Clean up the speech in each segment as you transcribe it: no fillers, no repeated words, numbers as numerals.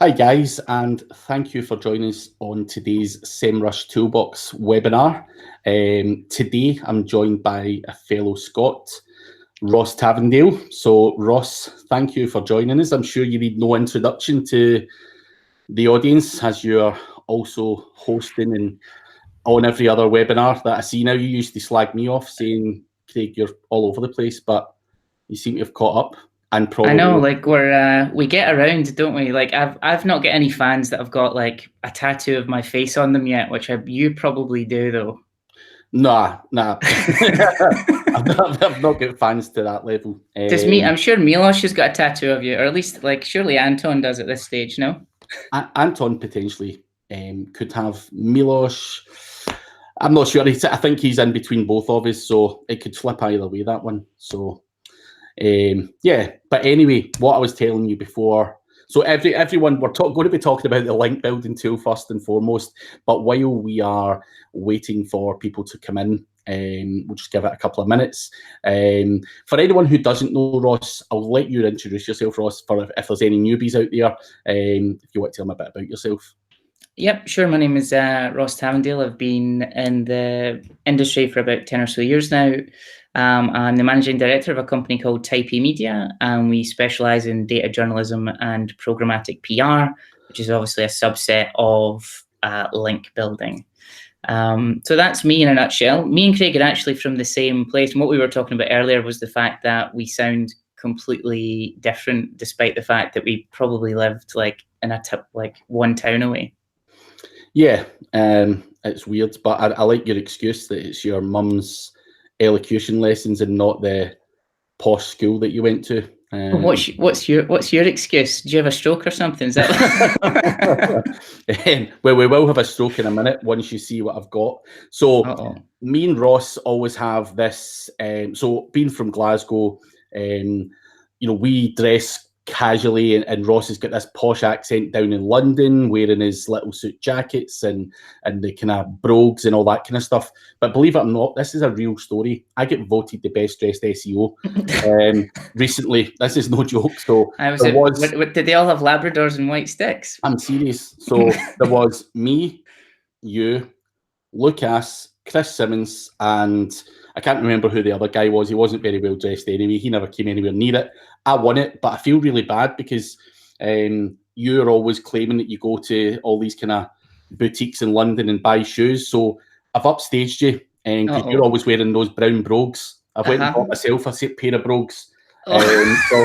Hi guys, and thank you for joining us on today's SEMrush Toolbox webinar. Today I'm joined by a fellow Scot, Ross Tavendale. So Ross, thank you for joining us. I'm sure you need no introduction to the audience as you're also hosting and on every other webinar that I see now. You used to slag me off saying, Craig, you're all over the place, but you seem to have caught up. And probably, I know, like we get around, don't we? Like I've not got any fans that have got like a tattoo of my face on them yet, which you probably do though. Nah. I've not got fans to that level. I'm sure Milos has got a tattoo of you, or at least like surely Anton does at this stage, no? Anton potentially could have. Milos, I'm not sure. I think he's in between both of us, so it could flip either way, that one. So yeah, but anyway, what I was telling you before. So everyone, we're going to be talking about the link building tool first and foremost. But while we are waiting for people to come in, we'll just give it a couple of minutes. For anyone who doesn't know Ross, I'll let you introduce yourself, Ross, for if there's any newbies out there. If you want to tell them a bit about yourself. Yep, sure. My name is Ross Tavendale. I've been in the industry for about 10 or so years now. I'm the managing director of a company called Type A Media, and we specialize in data journalism and programmatic PR, which is obviously a subset of link building. So that's me in a nutshell. Me and Craig are actually from the same place. And what we were talking about earlier was the fact that we sound completely different, despite the fact that we probably lived like in one town away. Yeah, it's weird, but I like your excuse that it's your mum's elocution lessons and not the posh school that you went to. What's your excuse? Do you have a stroke or something? Is that well, we will have a stroke in a minute once you see what I've got. So me and Ross always have this. So being from Glasgow, we dress casually, and Ross has got this posh accent down in London, wearing his little suit jackets and the kind of brogues and all that kind of stuff. But believe it or not, this is a real story. I get voted the best dressed SEO recently. This is no joke. So did they all have Labradors and white sticks? I'm serious. So there was me, you, Lucas, Chris Simmons, and I can't remember who the other guy was. He wasn't very well dressed anyway. He never came anywhere near it. I won it, but I feel really bad because you're always claiming that you go to all these kind of boutiques in London and buy shoes. So I've upstaged you because you're always wearing those brown brogues. I've went and bought myself a pair of brogues. So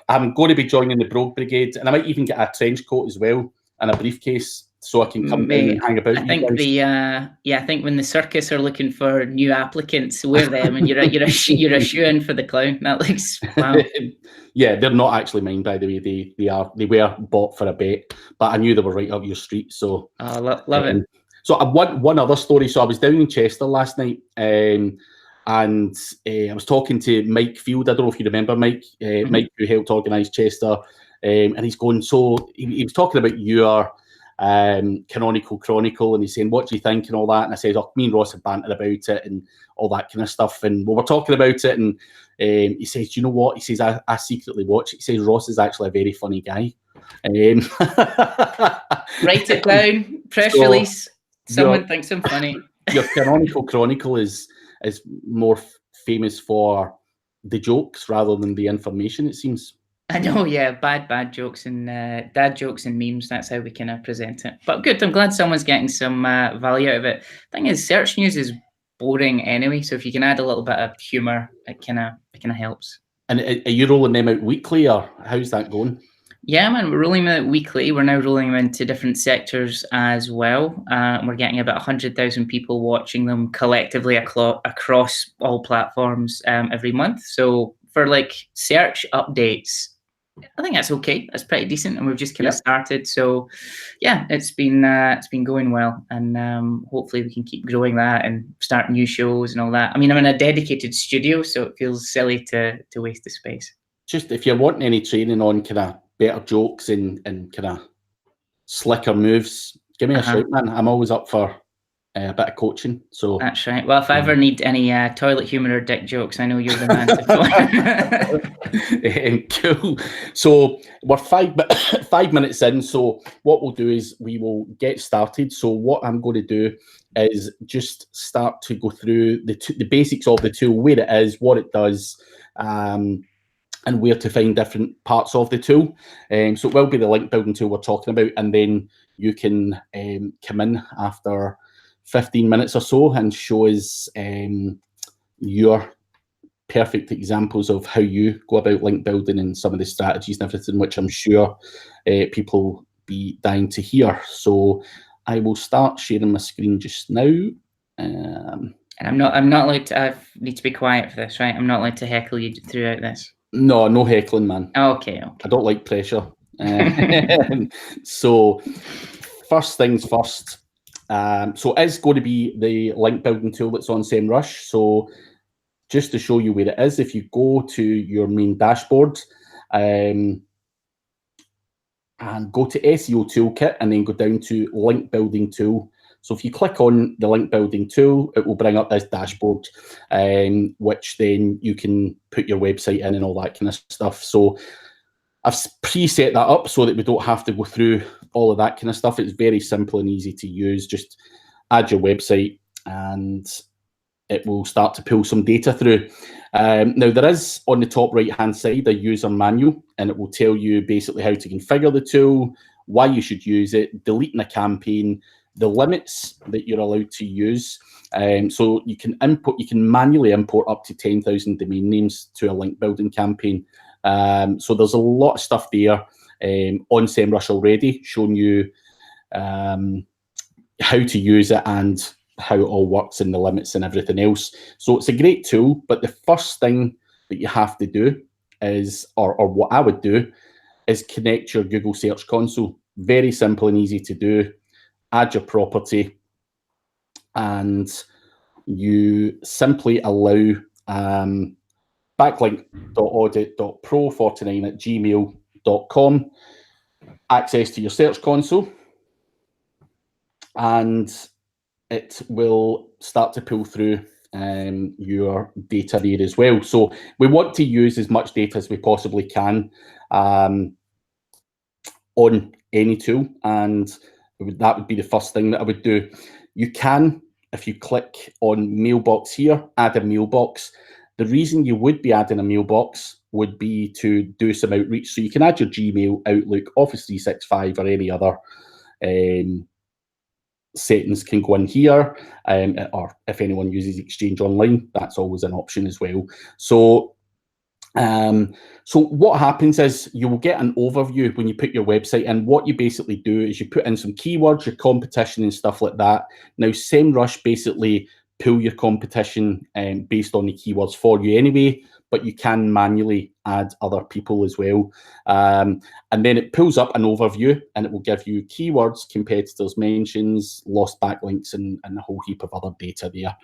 I'm going to be joining the brogue brigade, and I might even get a trench coat as well and a briefcase, so I can come down and hang about. I think when the circus are looking for new applicants, wear them, and you're a shoe-in for the clown. That looks wow. Yeah, they're not actually mine, by the way. They were bought for a bet, but I knew they were right up your street. So love it. So one other story. So I was down in Chester last night, and I was talking to Mike Field. I don't know if you remember Mike. Mike, who helped organise Chester, and he's going. So he was talking about your Canonical Chronicle, and he's saying, what do you think and all that? And I said, me and Ross have bantered about it and all that kind of stuff, and we were talking about it, and he says, you know what, he says, I secretly watch it. He says Ross is actually a very funny guy. Write it down, press release, someone thinks I'm funny. Your Canonical Chronicle is more famous for the jokes rather than the information, it seems. I know, yeah, bad jokes and dad jokes and memes. That's how we kind of present it. But good, I'm glad someone's getting some value out of it. Thing is, search news is boring anyway, so if you can add a little bit of humour, it kind of helps. And are you rolling them out weekly, or how's that going? Yeah, man, we're rolling them out weekly. We're now rolling them into different sectors as well. We're getting about 100,000 people watching them collectively across all platforms every month. So for like search updates, I think that's okay. That's pretty decent, and we've just kind of started. So, yeah, it's been going well, and hopefully we can keep growing that and start new shows and all that. I mean, I'm in a dedicated studio, so it feels silly to waste the space. Just if you're wanting any training on kind of better jokes and kind of slicker moves, give me a shout, man. I'm always up for a bit of coaching. So that's right. Well, if I ever need any toilet humor or dick jokes, I know you're the man to phone. Cool. So we're 5 minutes in. So what we'll do is we will get started. So what I'm going to do is just start to go through the basics of the tool, where it is, what it does, and where to find different parts of the tool. So it will be the link building tool we're talking about, and then you can come in after 15 minutes or so and show us your perfect examples of how you go about link building and some of the strategies and everything, which I'm sure people will be dying to hear. So I will start sharing my screen just now. And I'm not allowed to, I need to be quiet for this, right? I'm not allowed to heckle you throughout this. No heckling, man. Okay. I don't like pressure. So first things first. So it's going to be the link building tool that's on SEMrush. So just to show you where it is, if you go to your main dashboard and go to SEO Toolkit and then go down to link building tool. So if you click on the link building tool, it will bring up this dashboard, which then you can put your website in and all that kind of stuff. So I've preset that up so that we don't have to go through all of that kind of stuff. It's very simple and easy to use. Just add your website and it will start to pull some data through. Now, there is on the top right-hand side a user manual, and it will tell you basically how to configure the tool, why you should use it, deleting a campaign, the limits that you're allowed to use. So you can manually import up to 10,000 domain names to a link building campaign. So there's a lot of stuff there on SEMrush already showing you how to use it and how it all works and the limits and everything else. So it's a great tool, but the first thing that you have to do is, or what I would do, is connect your Google Search Console. Very simple and easy to do. Add your property, and you simply allow backlink.audit.pro49@gmail.com access to your Search Console, and it will start to pull through your data there as well. So we want to use as much data as we possibly can on any tool, and that would be the first thing that I would do. You can, if you click on mailbox here, add a mailbox. The reason you would be adding a mailbox would be to do some outreach. So you can add your Gmail, Outlook, Office 365, or any other settings can go in here, or if anyone uses Exchange Online, that's always an option as well. So what happens is you will get an overview when you put your website in. What you basically do is you put in some keywords, your competition and stuff like that. Now, SEMrush basically pull your competition based on the keywords for you anyway, but you can manually add other people as well. And then it pulls up an overview and it will give you keywords, competitors, mentions, lost backlinks, and a whole heap of other data there.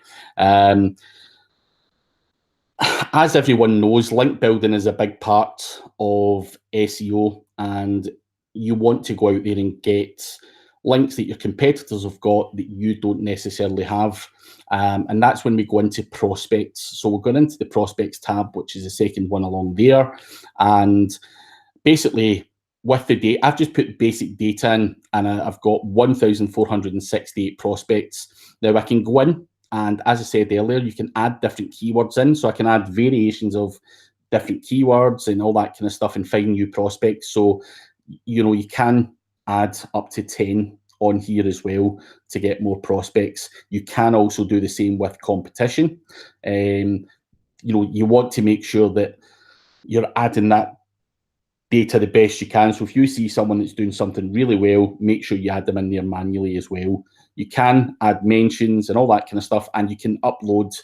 As everyone knows, link building is a big part of SEO, and you want to go out there and get links that your competitors have got that you don't necessarily have. And that's when we go into prospects. So we're going into the prospects tab, which is the second one along there. And basically, with the data, I've just put basic data in, and I've got 1,468 prospects. Now I can go in, and as I said earlier, you can add different keywords in. So I can add variations of different keywords and all that kind of stuff and find new prospects. So, you can add up to 10 on here as well to get more prospects. You can also do the same with competition. You want to make sure that you're adding that data the best you can. So if you see someone that's doing something really well, make sure you add them in there manually as well. You can add mentions and all that kind of stuff, and you can upload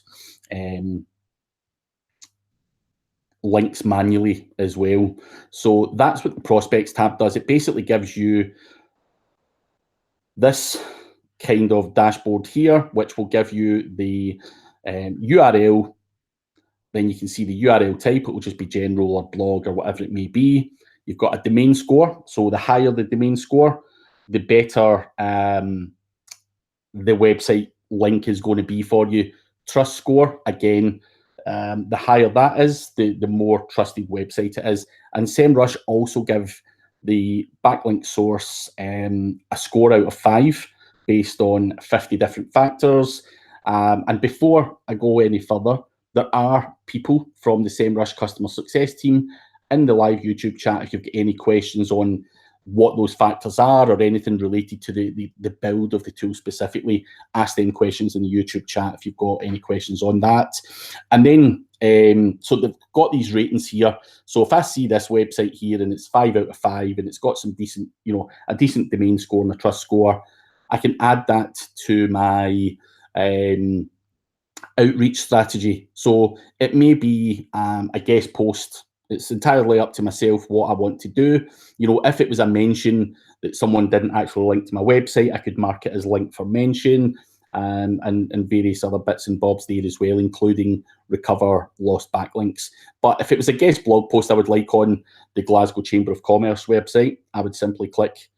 links manually as well. So that's what the prospects tab does. It basically gives you this kind of dashboard here, which will give you the URL. Then you can see the URL type. It will just be general or blog or whatever it may be. You've got a domain score. So the higher the domain score, the better the website link is going to be for you. Trust score, again, the higher that is, the more trusted website it is. And SEMrush also give the backlink source a score out of 5 based on 50 different factors. And before I go any further, there are people from the SEMrush customer success team in the live YouTube chat. If you've got any questions on what those factors are or anything related to the build of the tool specifically, ask them questions in the YouTube chat if you've got any questions on that. And then, so they've got these ratings here. So if I see this website here and it's 5 out of 5 and it's got some decent, a decent domain score and a trust score, I can add that to my outreach strategy. So it may be a guest post. It's entirely up to myself what I want to do. If it was a mention that someone didn't actually link to my website, I could mark it as link for mention, and various other bits and bobs there as well, including recover lost backlinks. But if it was a guest blog post I would like on the Glasgow Chamber of Commerce website, I would simply click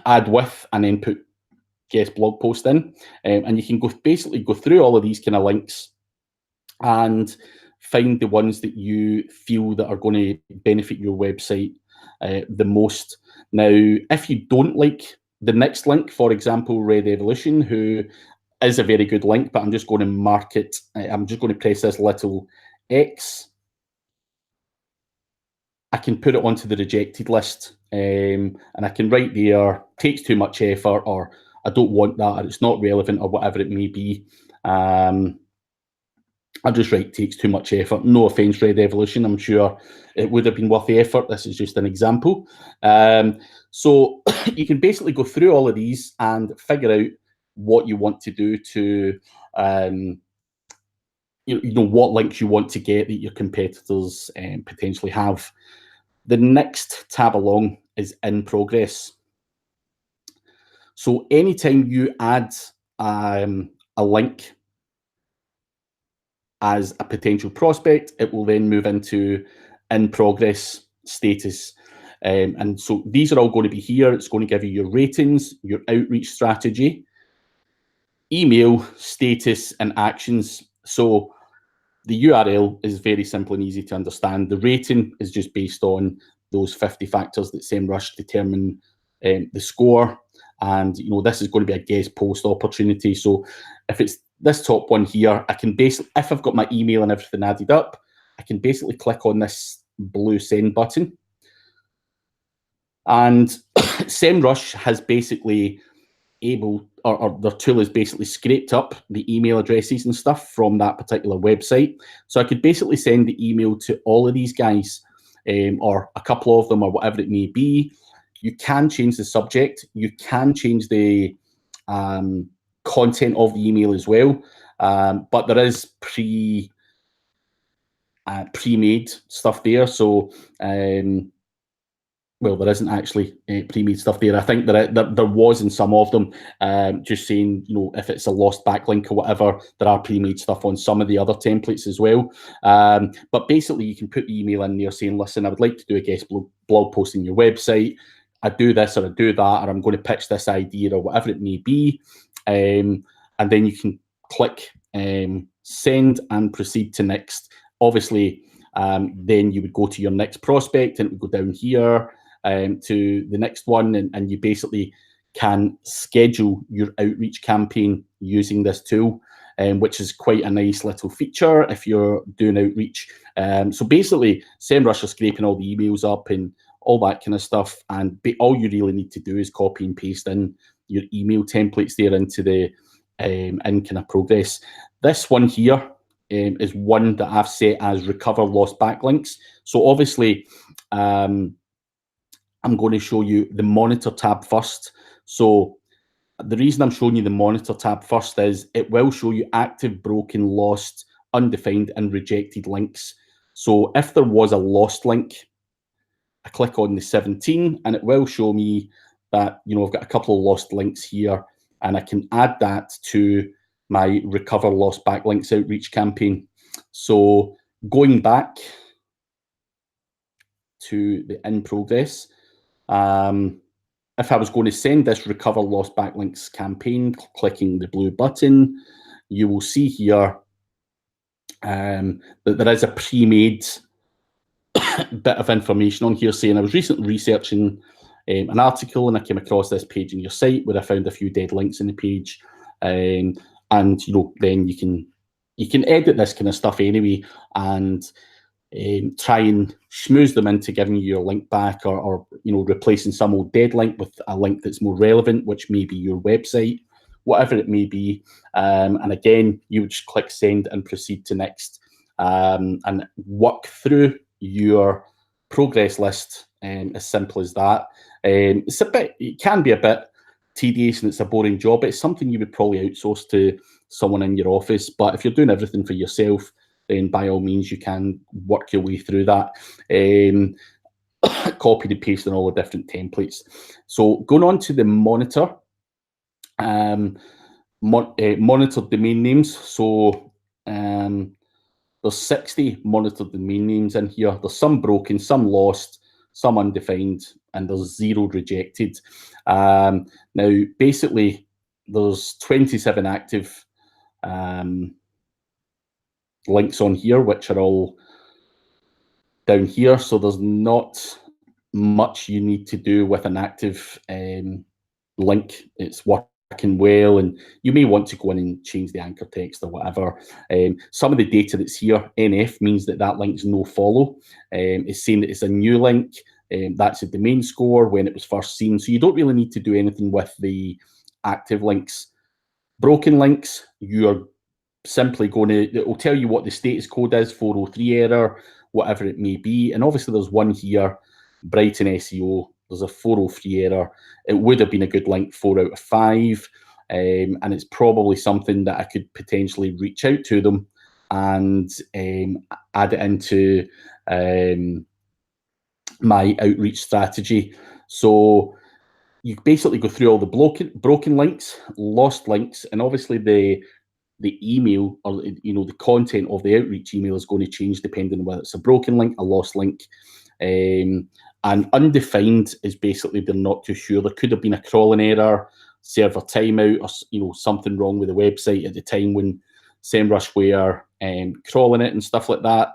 add with and then put guest blog post in, and you can basically go through all of these kind of links and find the ones that you feel that are going to benefit your website the most. Now, if you don't like the next link, for example, Red Evolution, who is a very good link, but I'm just going to mark it. I'm just going to press this little X. I can put it onto the rejected list, and I can write there, takes too much effort, or I don't want that, or it's not relevant, or whatever it may be. I'll just write takes too much effort. No offense, Red Evolution. I'm sure it would have been worth the effort. This is just an example. So you can basically go through all of these and figure out what you want to do to, what links you want to get that your competitors potentially have. The next tab along is in progress. So anytime you add a link as a potential prospect, it will then move into in progress status. And so these are all going to be here. It's going to give you your ratings, your outreach strategy, email, status, and actions. So the URL is very simple and easy to understand. The rating is just based on those 50 factors that SEMrush determine the score. And this is going to be a guest post opportunity. So if it's this top one here, I can basically, if I've got my email and everything added up, I can basically click on this blue send button. And SEMrush has basically or their tool has basically scraped up the email addresses and stuff from that particular website. So I could basically send the email to all of these guys, or a couple of them, or whatever it may be. You can change the subject. You can change the content of the email as well. But there is pre-made stuff there. So well, there isn't actually pre-made stuff there. I think there was in some of them, just saying, if it's a lost backlink or whatever, there are pre-made stuff on some of the other templates as well. But basically, you can put the email in there saying, listen, I would like to do a guest blog post on your website. I do this or I do that, or I'm going to pitch this idea or whatever it may be. And then you can click send and proceed to next. Obviously, then you would go to your next prospect and it would go down here to the next one, and you basically can schedule your outreach campaign using this tool, which is quite a nice little feature if you're doing outreach. So basically, SEMrush are scraping all the emails up and all that kind of stuff, and all you really need to do is copy and paste in your email templates there into the in kind of progress. This one here is one that I've set as recover lost backlinks. So obviously, I'm going to show you the monitor tab first. So the reason I'm showing you the monitor tab first is it will show you active, broken, lost, undefined, and rejected links. So if there was a lost link, I click on the 17 and it will show me that, I've got a couple of lost links here, and I can add that to my recover lost backlinks outreach campaign. So going back to the in progress, if I was going to send this recover lost backlinks campaign, clicking the blue button, you will see here that there is a pre-made bit of information on here saying I was recently researching an article and I came across this page on your site where I found a few dead links in the page, and then you can edit this kind of stuff anyway and try and schmooze them into giving you your link back, or replacing some old dead link with a link that's more relevant, which may be your website, whatever it may be. And again, you would just click send and proceed to next, and work through your progress list, as simple as that. It can be a bit tedious and it's a boring job. It's something you would probably outsource to someone in your office, but if you're doing everything for yourself, then by all means you can work your way through that. Copy and paste on all the different templates. So going on to the monitor, monitor domain names. So there's 60 monitored domain names in here. There's some broken, some lost, some undefined, and there's 0 rejected. Now, basically, there's 27 active links on here, which are all down here. So there's not much you need to do with an active link. It's working well, and you may want to go in and change the anchor text or whatever. Some of the data that's here, NF, means that link's no follow. It's saying that it's a new link. That's a domain score when it was first seen. So you don't really need to do anything with the active links. Broken links, you're simply going to, it will tell you what the status code is, 403 error, whatever it may be. And obviously there's one here, Brighton SEO, there's a 403 error. It would have been a good link 4 out of 5. And it's probably something that I could potentially reach out to them and add it into my outreach strategy. So you basically go through all the broken links, lost links, and obviously the email, or the content of the outreach email is going to change depending on whether it's a broken link, a lost link. And undefined is basically they're not too sure. There could have been a crawling error, server timeout, or something wrong with the website at the time when SEMrush were crawling it and stuff like that.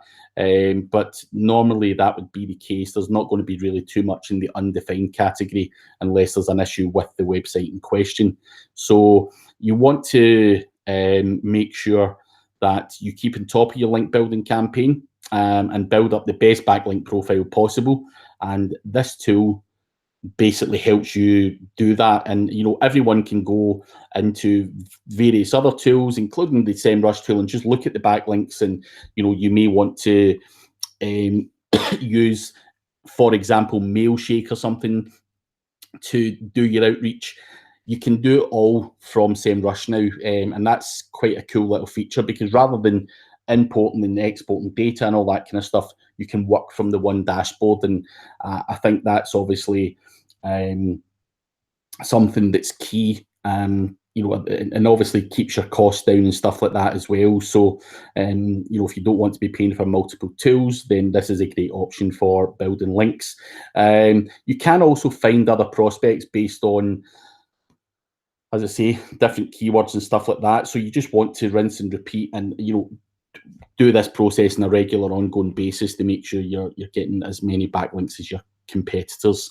But normally that would be the case. There's not going to be really too much in the undefined category unless there's an issue with the website in question. So you want to make sure that you keep on top of your link building campaign and build up the best backlink profile possible. And this tool basically helps you do that. And everyone can go into various other tools, including the SEMrush tool, and just look at the backlinks. And you may want to use, for example, Mailshake or something to do your outreach. You can do it all from SEMrush now, and that's quite a cool little feature, because rather than importing and exporting data and all that kind of stuff, you can work from the one dashboard. And I think that's obviously something that's key, and obviously keeps your costs down and stuff like that as well. So if you don't want to be paying for multiple tools, then this is a great option for building links. You can also find other prospects based on, as I say, different keywords and stuff like that. So you just want to rinse and repeat, and do this process on a regular, ongoing basis to make sure you're getting as many backlinks as your competitors.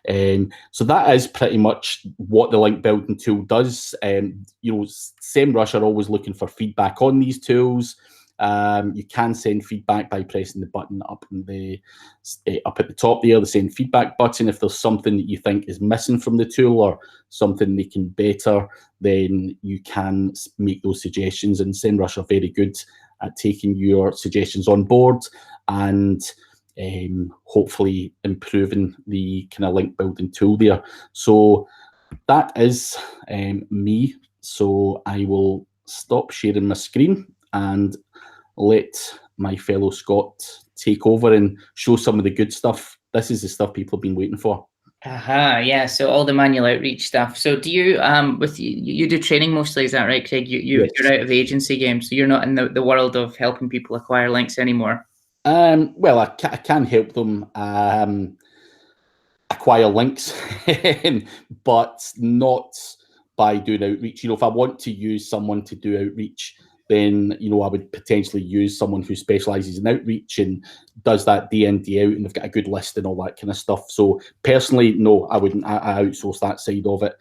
So that is pretty much what the link building tool does. SEMrush are always looking for feedback on these tools. You can send feedback by pressing the button up at the top there, the send feedback button. If there's something that you think is missing from the tool or something they can better, then you can make those suggestions. And SEMrush are very good at taking your suggestions on board and hopefully improving the kind of link building tool there. So that is me. So I will stop sharing my screen and let my fellow Scott take over and show some of the good stuff. This is the stuff people have been waiting for. Yeah. So all the manual outreach stuff. So do you you do training mostly? Is that right, Craig? You're out of the agency game, so you're not in the world of helping people acquire links anymore. Well, I can help them. I acquire links, but not by doing outreach. If I want to use someone to do outreach, then I would potentially use someone who specializes in outreach and does that D&D out, and they've got a good list and all that kind of stuff. So personally, no, I wouldn't. I outsource that side of it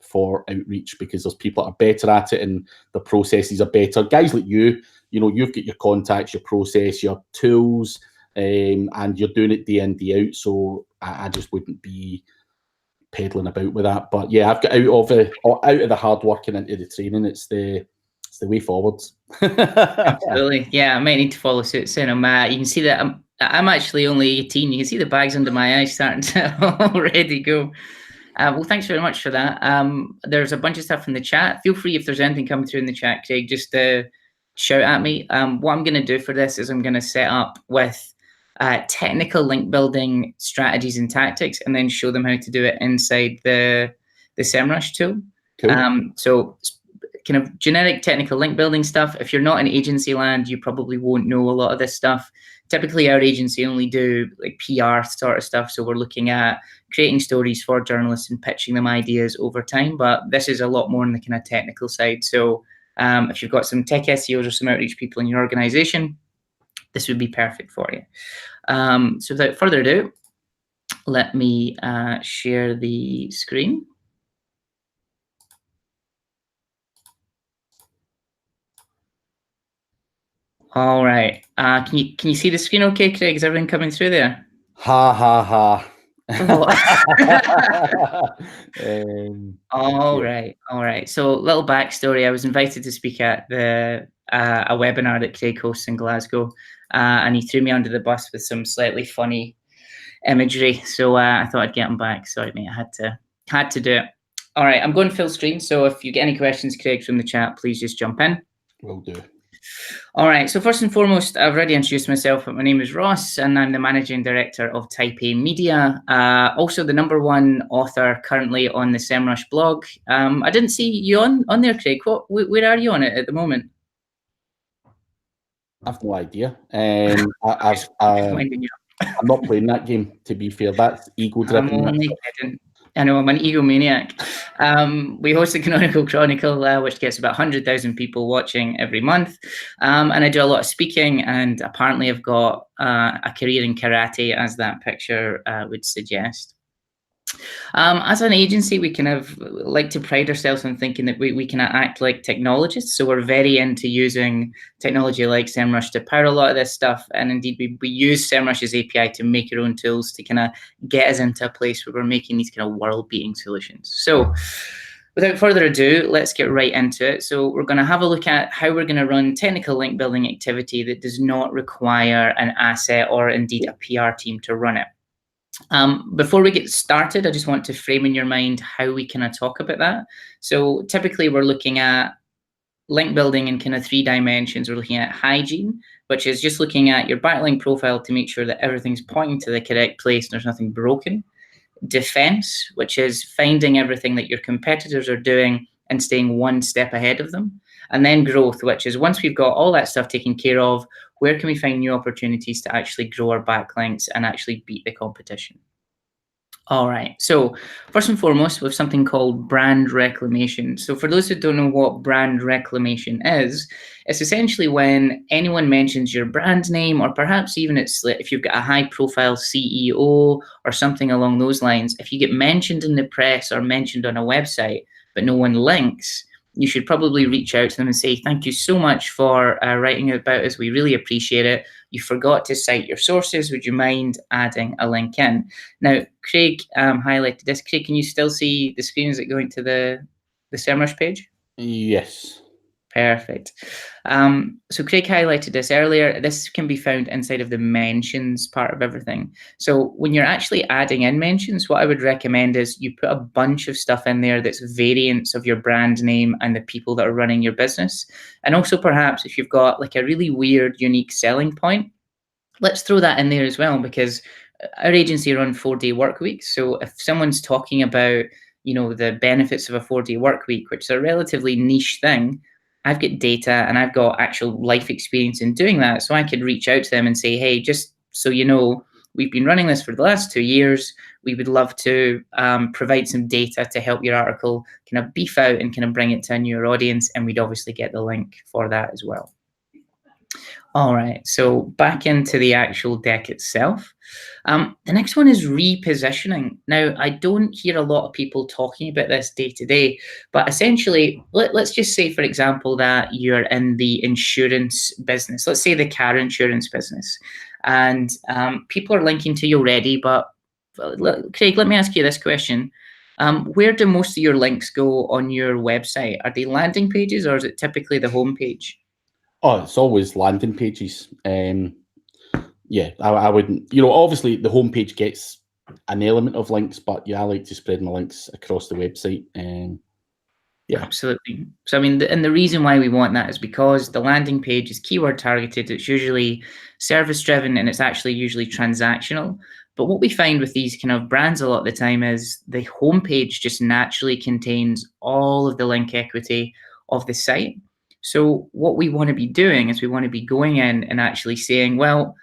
for outreach, because there's people that are better at it and the processes are better. Guys like you've got your contacts, your process, your tools, and you're doing it D&D out. So I just wouldn't be peddling about with that. But yeah, I've got out of the hard work and into the training. It's the way forward. Absolutely. Yeah, I might need to follow suit soon. You can see that I'm actually only 18. You can see the bags under my eyes starting to already go. Well, thanks very much for that. There's a bunch of stuff in the chat. Feel free, if there's anything coming through in the chat, Craig, just shout at me. What I'm going to do for this is I'm going to set up with technical link building strategies and tactics, and then show them how to do it inside the SEMrush tool. Cool. So kind of generic technical link building stuff. If you're not in agency land, you probably won't know a lot of this stuff. Typically, our agency only do like PR sort of stuff. So we're looking at creating stories for journalists and pitching them ideas over time. But this is a lot more on the kind of technical side. So if you've got some tech SEOs or some outreach people in your organization, this would be perfect for you. So without further ado, let me share the screen. All right. Can you see the screen okay, Craig? Is everything coming through there? Ha ha ha. All right. So little backstory. I was invited to speak at a webinar that Craig hosts in Glasgow, and he threw me under the bus with some slightly funny imagery. So I thought I'd get him back. Sorry, mate. I had to do it. All right. I'm going full screen. So if you get any questions, Craig, from the chat, please just jump in. Will do. All right, so first and foremost, I've already introduced myself, but my name is Ross, and I'm the Managing Director of Type A Media, also the #1 author currently on the SEMrush blog. I didn't see you on there, Craig. Where are you on it at the moment? I've no idea. I'm not playing that game, to be fair. That's ego-driven. I'm only kidding. I know, I'm an egomaniac. We host the Canonical Chronicle, which gets about 100,000 people watching every month. And I do a lot of speaking, and apparently I've got a career in karate, as that picture would suggest. As an agency, we kind of like to pride ourselves on thinking that we can act like technologists. So we're very into using technology like SEMrush to power a lot of this stuff. And indeed, we use SEMrush's API to make our own tools to kind of get us into a place where we're making these kind of world-beating solutions. So without further ado, let's get right into it. So we're going to have a look at how we're going to run technical link building activity that does not require an asset or indeed a PR team to run it. Before we get started, I just want to frame in your mind how we kind of talk about that. So typically we're looking at link building in kind of 3 dimensions. We're looking at hygiene, which is just looking at your backlink profile to make sure that everything's pointing to the correct place and there's nothing broken. Defense, which is finding everything that your competitors are doing and staying one step ahead of them. And then growth, which is once we've got all that stuff taken care of, where can we find new opportunities to actually grow our backlinks and actually beat the competition? All right, so first and foremost, we have something called brand reclamation. So for those who don't know what brand reclamation is, it's essentially when anyone mentions your brand name, or perhaps even if you've got a high profile CEO or something along those lines, if you get mentioned in the press or mentioned on a website, but no one links, you should probably reach out to them and say, thank you so much for writing about us. We really appreciate it. You forgot to cite your sources. Would you mind adding a link in? Now, Craig highlighted this. Craig, can you still see the screen? Is it going to the SEMrush page? Yes. Perfect. So Craig highlighted this earlier. This can be found inside of the mentions part of everything. So when you're actually adding in mentions, what I would recommend is you put a bunch of stuff in there that's variants of your brand name and the people that are running your business. And also perhaps if you've got like a really weird, unique selling point, let's throw that in there as well, because our agency run 4-day work weeks. So if someone's talking about, the benefits of a 4-day work week, which is a relatively niche thing, I've got data and I've got actual life experience in doing that. So I could reach out to them and say, hey, just so you know, we've been running this for the last 2 years. We would love to provide some data to help your article kind of beef out and kind of bring it to a newer audience, and we'd obviously get the link for that as well. All right, so back into the actual deck itself. The next one is repositioning. Now, I don't hear a lot of people talking about this day to day, but essentially, let's just say, for example, that you're in the insurance business. Let's say the car insurance business, and people are linking to you already. But Craig, let me ask you this question. Where do most of your links go on your website? Are they landing pages, or is it typically the home page? Oh, it's always landing pages. Yeah, I wouldn't. Obviously the homepage gets an element of links, but yeah, I like to spread my links across the website. Yeah, absolutely. So I mean, and the reason why we want that is because the landing page is keyword targeted. It's usually service driven, and it's actually usually transactional. But what we find with these kind of brands a lot of the time is the homepage just naturally contains all of the link equity of the site. So what we want to be doing is we want to be going in and actually saying, well,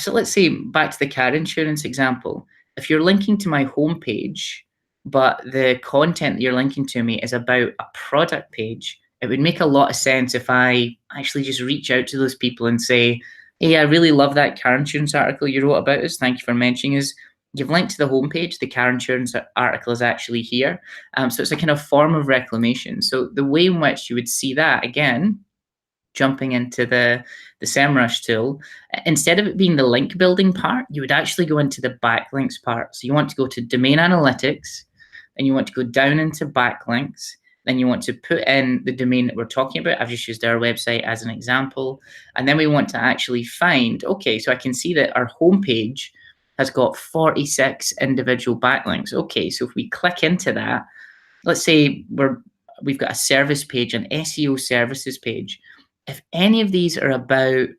let's say back to the car insurance example, if you're linking to my homepage, but the content that you're linking to me is about a product page, it would make a lot of sense if I actually just reach out to those people and say, hey, I really love that car insurance article you wrote about us. Thank you for mentioning us. You've linked to the homepage. The car insurance article is actually here. So it's a kind of form of reclamation. So the way in which you would see that, again, jumping into the SEMrush tool, instead of it being the link building part, you would actually go into the backlinks part. So you want to go to domain analytics, and you want to go down into backlinks. Then you want to put in the domain that we're talking about. I've just used our website as an example. And then we want to actually find, okay, so I can see that our homepage has got 46 individual backlinks. Okay, so if we click into that, let's say we've got a service page, an SEO services page. If any of these are about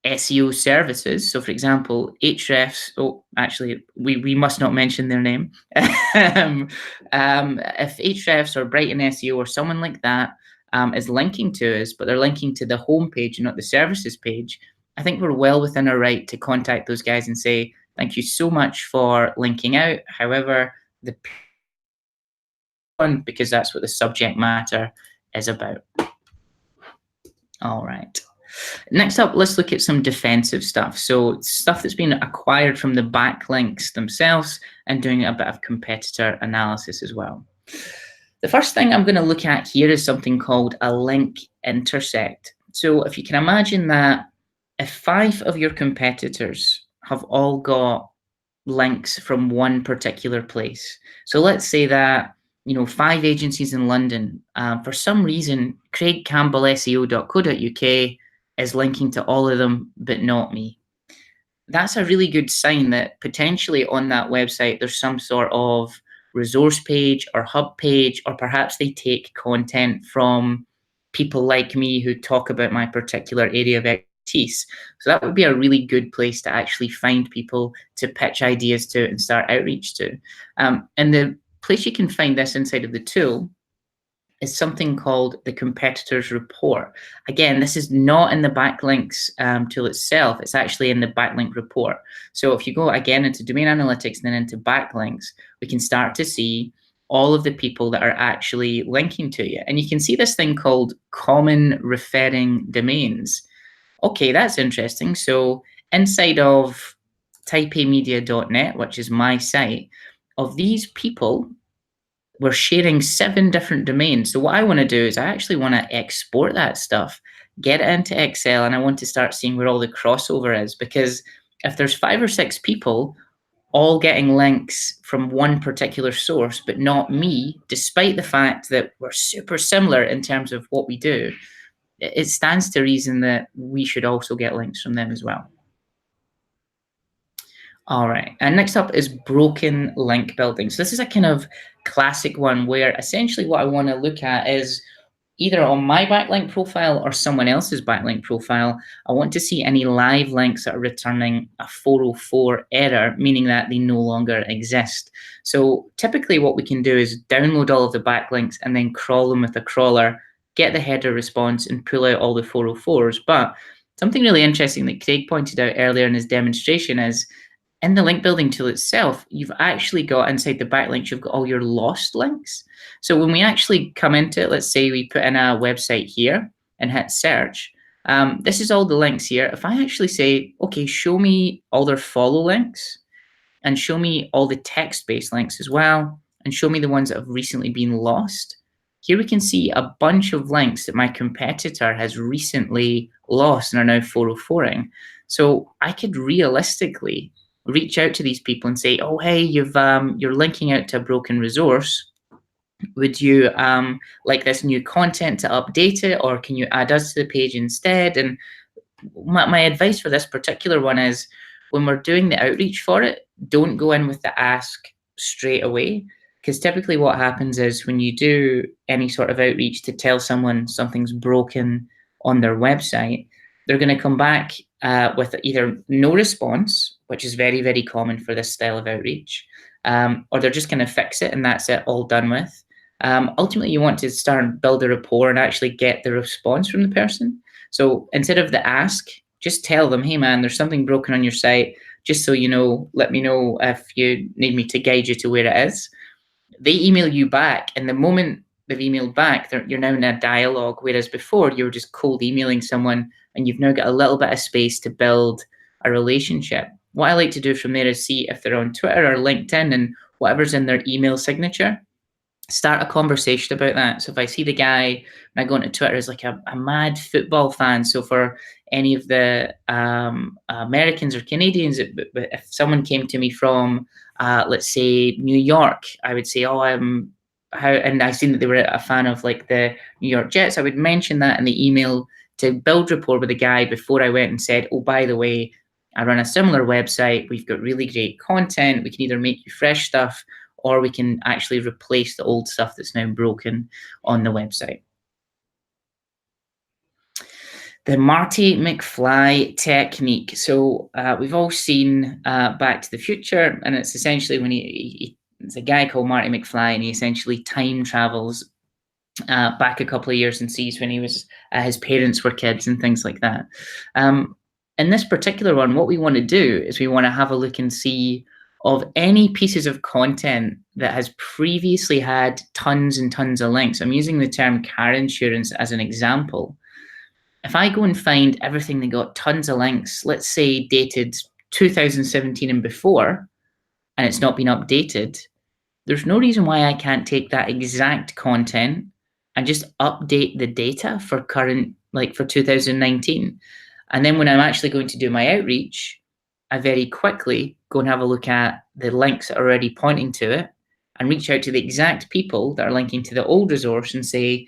SEO services, so for example, Hrefs, actually, we must not mention their name. If Hrefs or Brighton SEO or someone like that is linking to us, but they're linking to the homepage and not the services page, I think we're well within our right to contact those guys and say, thank you so much for linking out. However, the one, because that's what the subject matter is about. All right. Next up, let's look at some defensive stuff. So stuff that's been acquired from the backlinks themselves, and doing a bit of competitor analysis as well. The first thing I'm going to look at here is something called a link intersect. So if you can imagine that if 5 of your competitors have all got links from one particular place. So let's say that 5 agencies in London, for some reason, craigcampbellseo.co.uk is linking to all of them, but not me. That's a really good sign that potentially on that website, there's some sort of resource page or hub page, or perhaps they take content from people like me who talk about my particular area of expertise. So that would be a really good place to actually find people to pitch ideas to and start outreach to. And the place you can find this inside of the tool is something called the competitors report. Again, this is not in the backlinks tool itself. It's actually in the backlink report. So if you go again into domain analytics and then into backlinks, we can start to see all of the people that are actually linking to you. And you can see this thing called common referring domains. Okay, that's interesting. So inside of typeamedia.net, which is my site, of these people, we're sharing 7 different domains. So what I want to do is I actually want to export that stuff, get it into Excel, and I want to start seeing where all the crossover is. Because if there's 5 or 6 people all getting links from one particular source, but not me, despite the fact that we're super similar in terms of what we do, it stands to reason that we should also get links from them as well. All right, and next up is broken link building. So this is a kind of classic one where essentially what I want to look at is either on my backlink profile or someone else's backlink profile, I want to see any live links that are returning a 404 error, meaning that they no longer exist. So typically what we can do is download all of the backlinks and then crawl them with a crawler, get the header response and pull out all the 404s. But something really interesting that Craig pointed out earlier in his demonstration is in the link building tool itself, you've actually got inside the backlinks, you've got all your lost links. So when we actually come into it, let's say we put in a website here and hit search. This is all the links here. If I actually say, okay, show me all their follow links and show me all the text-based links as well, and show me the ones that have recently been lost. Here we can see a bunch of links that my competitor has recently lost and are now 404ing. So I could realistically reach out to these people and say, oh, hey, you're linking out to a broken resource. Would you like this new content to update it, or can you add us to the page instead? And my advice for this particular one is, when we're doing the outreach for it, don't go in with the ask straight away, because typically what happens is when you do any sort of outreach to tell someone something's broken on their website, they're going to come back with either no response, which is very, very common for this style of outreach, or they're just going to fix it and that's it, all done with. Ultimately, you want to start and build a rapport and actually get the response from the person. So instead of the ask, just tell them, hey man, there's something broken on your site. Just so you know, let me know if you need me to guide you to where it is. They email you back, and the moment they've emailed back, you're now in a dialogue, whereas before you were just cold emailing someone and you've now got a little bit of space to build a relationship. What I like to do from there is see if they're on Twitter or LinkedIn, and whatever's in their email signature, start a conversation about that. So if I see the guy when I go into Twitter is like a mad football fan, so for any of the Americans or Canadians, if someone came to me from, let's say, New York, I would say, oh, and I seen that they were a fan of like the New York Jets, I would mention that in the email to build rapport with the guy before I went and said, oh, by the way, I run a similar website. We've got really great content. We can either make you fresh stuff, or we can actually replace the old stuff that's now broken on the website. The Marty McFly technique. So we've all seen Back to the Future, and it's essentially when it's a guy called Marty McFly, and he essentially time travels back a couple of years and sees when he was his parents were kids and things like that. In this particular one, what we want to do is we want to have a look and see of any pieces of content that has previously had tons and tons of links. I'm using the term car insurance as an example. If I go and find everything that got tons of links, let's say dated 2017 and before, and it's not been updated, there's no reason why I can't take that exact content and just update the data for current, like for 2019. And then when I'm actually going to do my outreach, I very quickly go and have a look at the links that are already pointing to it and reach out to the exact people that are linking to the old resource and say,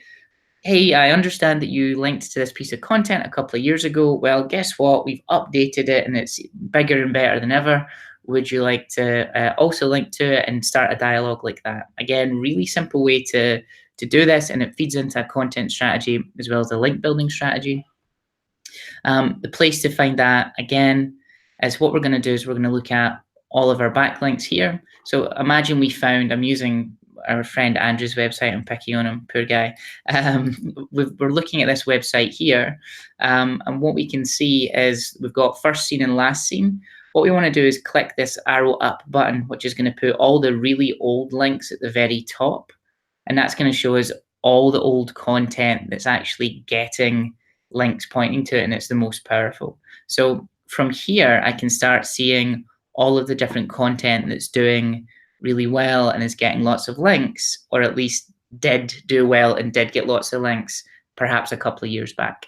hey, I understand that you linked to this piece of content a couple of years ago. Well, guess what? We've updated it and it's bigger and better than ever. Would you like to also link to it and start a dialogue like that? Again, really simple way to do this, and it feeds into a content strategy as well as a link building strategy. The place to find that, again, is what we're going to do is we're going to look at all of our backlinks here. So imagine we found, I'm using our friend Andrew's website, I'm picking on him, poor guy. We're looking at this website here, and what we can see is we've got first seen and last seen. What we want to do is click this arrow up button, which is going to put all the really old links at the very top, and that's going to show us all the old content that's actually getting links pointing to it, and it's the most powerful. So from here, I can start seeing all of the different content that's doing really well and is getting lots of links, or at least did do well and did get lots of links, perhaps a couple of years back.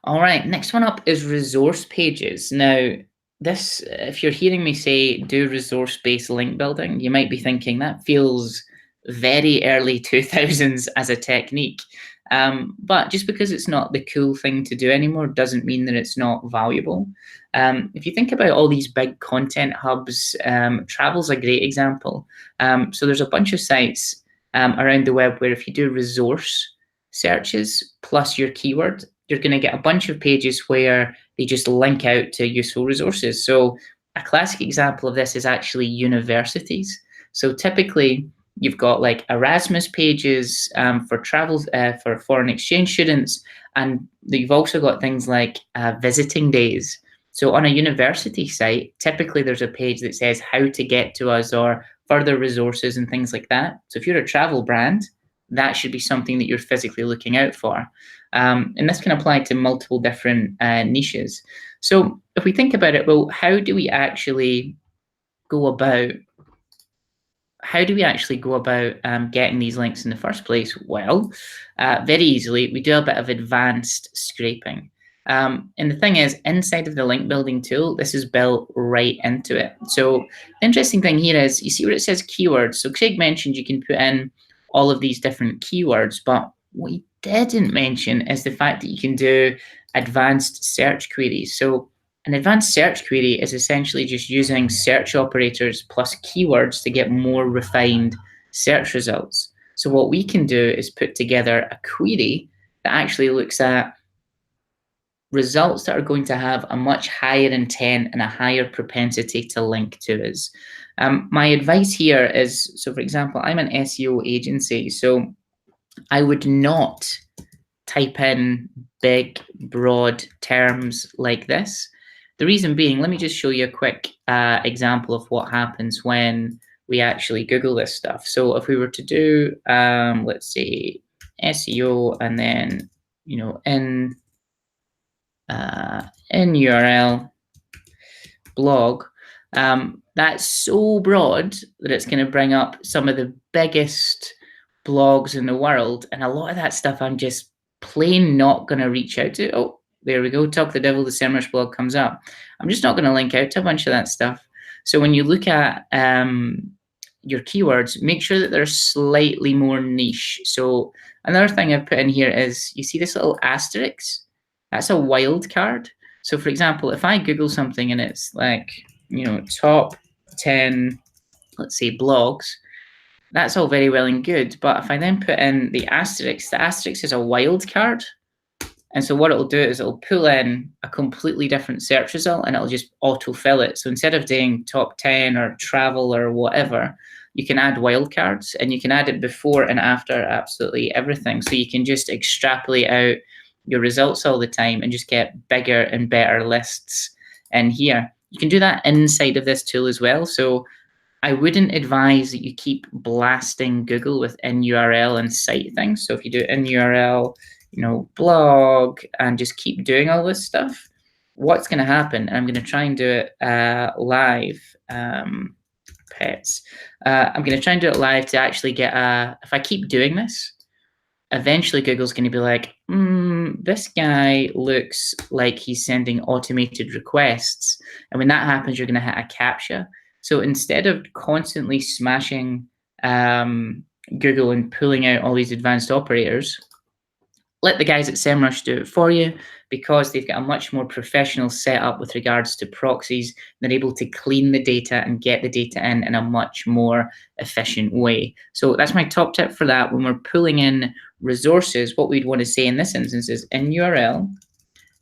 All right, next one up is resource pages. Now, this, if you're hearing me say do resource-based link building, you might be thinking that feels very early 2000s as a technique. But just because it's not the cool thing to do anymore doesn't mean that it's not valuable. If you think about all these big content hubs, travel's a great example. So there's a bunch of sites around the web where if you do resource searches plus your keyword, you're going to get a bunch of pages where they just link out to useful resources. So a classic example of this is actually universities. So typically, you've got like Erasmus pages for travel, for foreign exchange students, and you've also got things like visiting days. So on a university site, typically there's a page that says how to get to us or further resources and things like that. So if you're a travel brand, that should be something that you're physically looking out for. And this can apply to multiple different niches. So if we think about it, well, how do we actually go about getting these links in the first place? Well, very easily, we do a bit of advanced scraping. And the thing is, inside of the link building tool, this is built right into it. So the interesting thing here is, you see where it says keywords. So Craig mentioned you can put in all of these different keywords, but what he didn't mention is the fact that you can do advanced search queries. So an advanced search query is essentially just using search operators plus keywords to get more refined search results. So what we can do is put together a query that actually looks at results that are going to have a much higher intent and a higher propensity to link to us. My advice here is, so for example, I'm an SEO agency, so I would not type in big, broad terms like this. The reason being, let me just show you a quick example of what happens when we actually Google this stuff. So if we were to do, let's say, SEO and then, in URL blog, that's so broad that it's going to bring up some of the biggest blogs in the world. And a lot of that stuff I'm just plain not going to reach out to. Oh, there we go. Talk the Devil, the SEMrush blog comes up. I'm just not going to link out to a bunch of that stuff. So when you look at your keywords, make sure that they're slightly more niche. So another thing I've put in here is, you see this little asterisk? That's a wild card. So for example, if I Google something and it's like, top 10, let's say, blogs, that's all very well and good. But if I then put in the asterisk is a wild card. And so what it'll do is it'll pull in a completely different search result and it'll just autofill it. So instead of doing top 10 or travel or whatever, you can add wildcards, and you can add it before and after absolutely everything. So you can just extrapolate out your results all the time and just get bigger and better lists in here. You can do that inside of this tool as well. So I wouldn't advise that you keep blasting Google with in URL and site things. So if you do in URL, blog, and just keep doing all this stuff, what's going to happen? And I'm going to try and do it live. Pets. I'm going to try and do it live to actually get if I keep doing this, eventually Google's going to be like, this guy looks like he's sending automated requests. And when that happens, you're going to hit a CAPTCHA. So instead of constantly smashing Google and pulling out all these advanced operators, let the guys at SEMrush do it for you, because they've got a much more professional setup with regards to proxies. They're able to clean the data and get the data in a much more efficient way. So that's my top tip for that. When we're pulling in resources, what we'd want to say in this instance is in URL,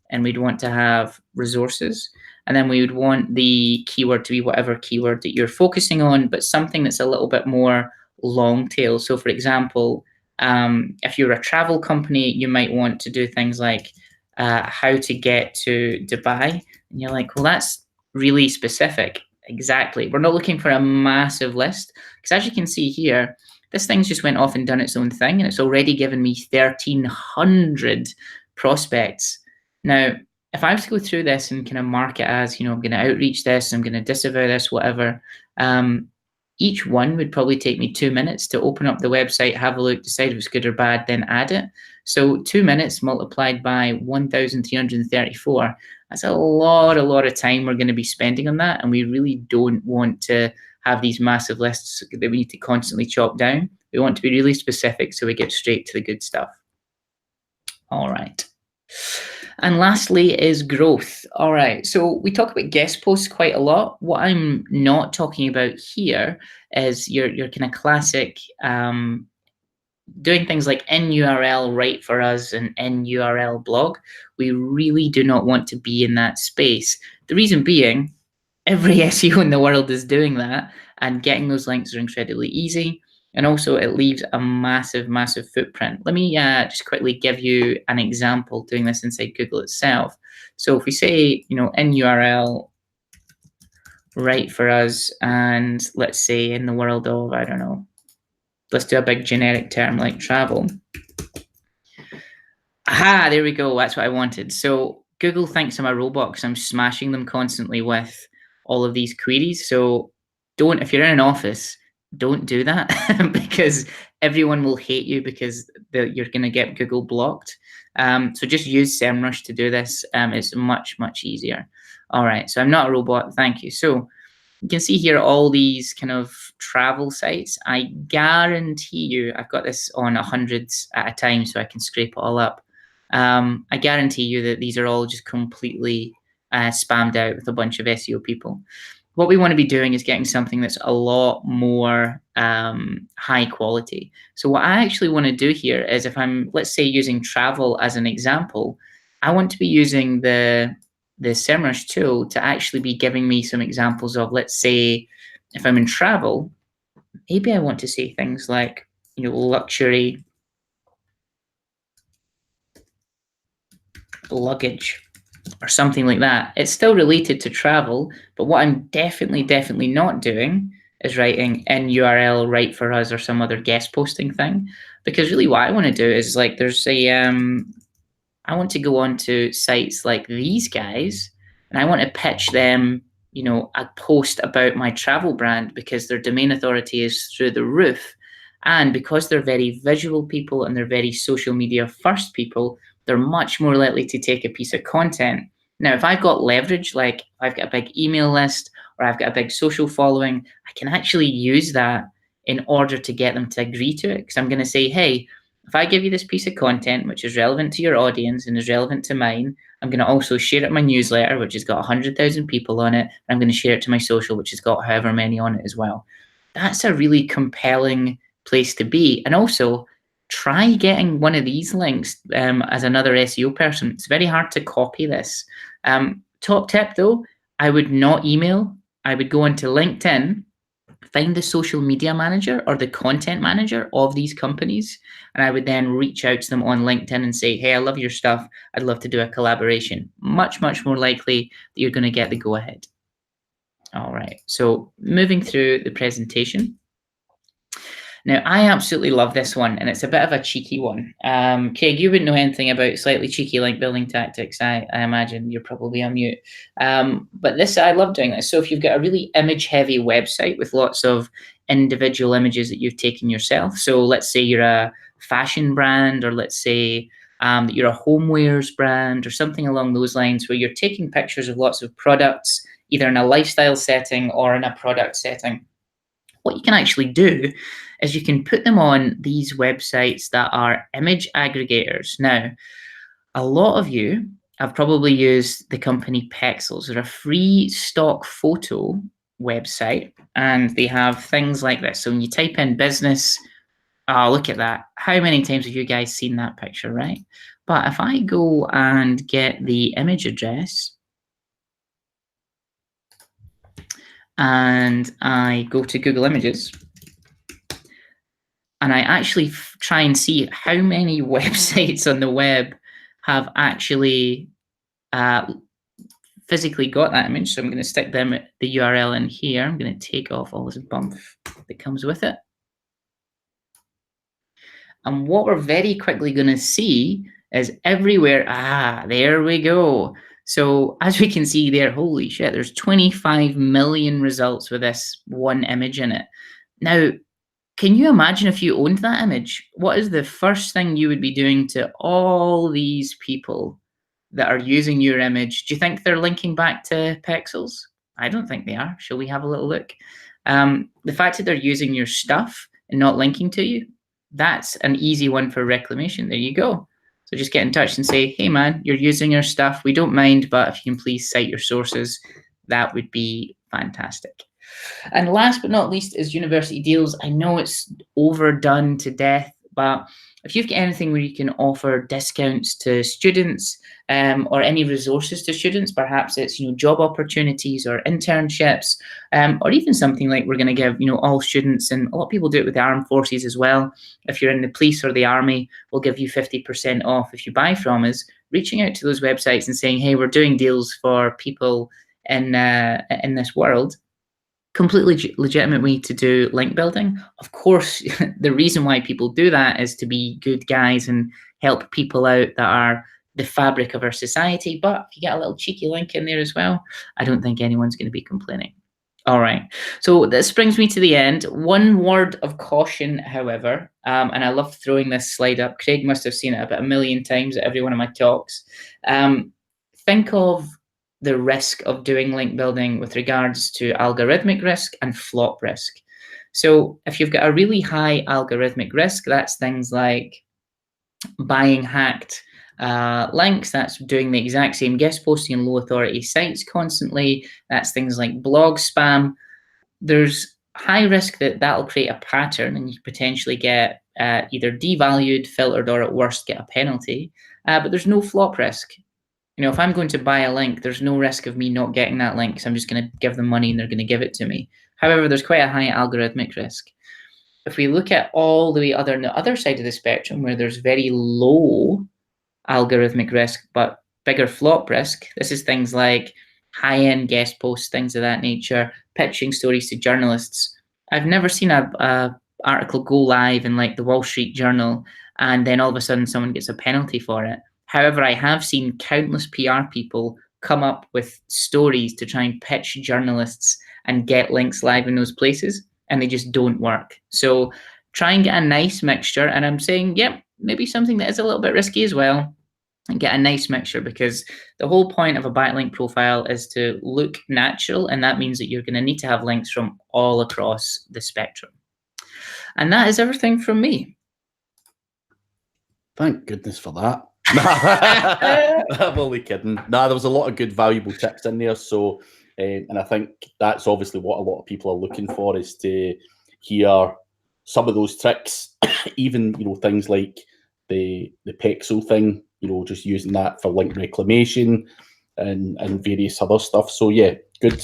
and we'd want to have resources. And then we would want the keyword to be whatever keyword that you're focusing on, but something that's a little bit more long tail. So for example, if you're a travel company, you might want to do things like how to get to Dubai. And you're like, well, that's really specific. Exactly. We're not looking for a massive list, because as you can see here, this thing's just went off and done its own thing, and it's already given me 1,300 prospects. Now, if I was to go through this and kind of mark it as, I'm going to outreach this, I'm going to disavow this, whatever, each one would probably take me 2 minutes to open up the website, have a look, decide if it's good or bad, then add it. So 2 minutes multiplied by 1,334, that's a lot of time we're going to be spending on that. And we really don't want to have these massive lists that we need to constantly chop down. We want to be really specific so we get straight to the good stuff. All right. And lastly is growth. All right, so we talk about guest posts quite a lot. What I'm not talking about here is your kind of classic doing things like in URL write for us and in URL blog. We really do not want to be in that space. The reason being, every SEO in the world is doing that, and getting those links are incredibly easy. And also it leaves a massive footprint. Let me just quickly give you an example doing this inside Google itself. So if we say, in URL, right for us, and let's say in the world of, I don't know, let's do a big generic term like travel. Aha, there we go. That's what I wanted. So Google thinks I'm a robot because I'm smashing them constantly with all of these queries. So if you're in an office, don't do that because everyone will hate you because you're going to get Google blocked. So just use SEMrush to do this. It's much, much easier. All right. So I'm not a robot. Thank you. So you can see here all these kind of travel sites. I guarantee you, I've got this on hundreds at a time so I can scrape it all up. I guarantee you that these are all just completely spammed out with a bunch of SEO people. What we want to be doing is getting something that's a lot more high quality. So what I actually want to do here is, if I'm, let's say, using travel as an example, I want to be using the SEMrush tool to actually be giving me some examples of, let's say, if I'm in travel, maybe I want to say things like, luxury luggage or something like that. It's still related to travel, but what I'm definitely not doing is writing in URL right for us or some other guest posting thing, because really what I want to do is, like, there's I want to go on to sites like these guys and I want to pitch them, a post about my travel brand, because their domain authority is through the roof. And because they're very visual people and they're very social media first people, they're much more likely to take a piece of content. Now, if I've got leverage, like I've got a big email list or I've got a big social following, I can actually use that in order to get them to agree to it. Because I'm going to say, hey, if I give you this piece of content, which is relevant to your audience and is relevant to mine, I'm going to also share it in my newsletter, which has got 100,000 people on it. And I'm going to share it to my social, which has got however many on it as well. That's a really compelling place to be. And also, try getting one of these links as another SEO person. It's very hard to copy this. Top tip though, I would not email. I would go into LinkedIn, find the social media manager or the content manager of these companies, and I would then reach out to them on LinkedIn and say, hey, I love your stuff. I'd love to do a collaboration. Much, much more likely that you're going to get the go ahead. All right, so moving through the presentation. Now, I absolutely love this one, and it's a bit of a cheeky one. Craig, you wouldn't know anything about slightly cheeky link building tactics. I imagine you're probably on mute. But this, I love doing this. So if you've got a really image-heavy website with lots of individual images that you've taken yourself, so let's say you're a fashion brand, or let's say that you're a homewares brand or something along those lines, where you're taking pictures of lots of products, either in a lifestyle setting or in a product setting. What you can actually do is you can put them on these websites that are image aggregators. Now, a lot of you have probably used the company Pexels. They're a free stock photo website, and they have things like this. So when you type in business, oh, look at that. How many times have you guys seen that picture, right? But if I go and get the image address, and I go to Google Images, and I actually try and see how many websites on the web have actually physically got that image. So I'm going to stick the URL in here. I'm going to take off all this bump that comes with it. And what we're very quickly going to see is everywhere, there we go. So as we can see there, holy shit, there's 25 million results with this one image in it. Now, can you imagine if you owned that image? What is the first thing you would be doing to all these people that are using your image? Do you think they're linking back to Pexels? I don't think they are. Shall we have a little look? The fact that they're using your stuff and not linking to you, that's an easy one for Reclamation. There you go. So just get in touch and say, hey man, you're using our stuff. We don't mind, but if you can please cite your sources, that would be fantastic. And last but not least is university deals. I know it's overdone to death, but if you've got anything where you can offer discounts to students or any resources to students, perhaps it's job opportunities or internships, or even something like we're going to give all students, and a lot of people do it with the armed forces as well. If you're in the police or the army, we'll give you 50% off if you buy from us. reaching out to those websites and saying, hey, we're doing deals for people in this world. Completely legitimate way to do link building. Of course, the reason why people do that is to be good guys and help people out that are the fabric of our society. But if you get a little cheeky link in there as well, I don't think anyone's going to be complaining. All right. So this brings me to the end. One word of caution, however, and I love throwing this slide up. Craig must have seen it about 1 million times at every one of my talks. Think of the risk of doing link building with regards to algorithmic risk and flop risk. So if you've got a really high algorithmic risk, that's things like buying hacked links, that's doing the exact same guest posting on low authority sites constantly, that's things like blog spam. There's high risk that that'll create a pattern and you potentially get either devalued, filtered, or at worst get a penalty, but there's no flop risk. You know, if I'm going to buy a link, there's no risk of me not getting that link because I'm just going to give them money and they're going to give it to me. However, there's quite a high algorithmic risk. If we look at all the way on the other side of the spectrum where there's very low algorithmic risk but bigger flop risk, this is things like high-end guest posts, things of that nature, pitching stories to journalists. I've never seen a article go live in like the Wall Street Journal and then all of a sudden someone gets a penalty for it. However, I have seen countless PR people come up with stories to try and pitch journalists and get links live in those places, and they just don't work. So try and get a nice mixture. And I'm saying, yep, maybe something that is a little bit risky as well, and get a nice mixture, because the whole point of a backlink profile is to look natural, and that means that you're going to need to have links from all across the spectrum. And that is everything from me. Thank goodness for that. I'm only kidding. There was a lot of good, valuable tips in there. So, and I think that's obviously what a lot of people are looking for, is to hear some of those tricks. Even, you know, things like the pixel thing, you know, just using that for link reclamation and various other stuff. So yeah, good.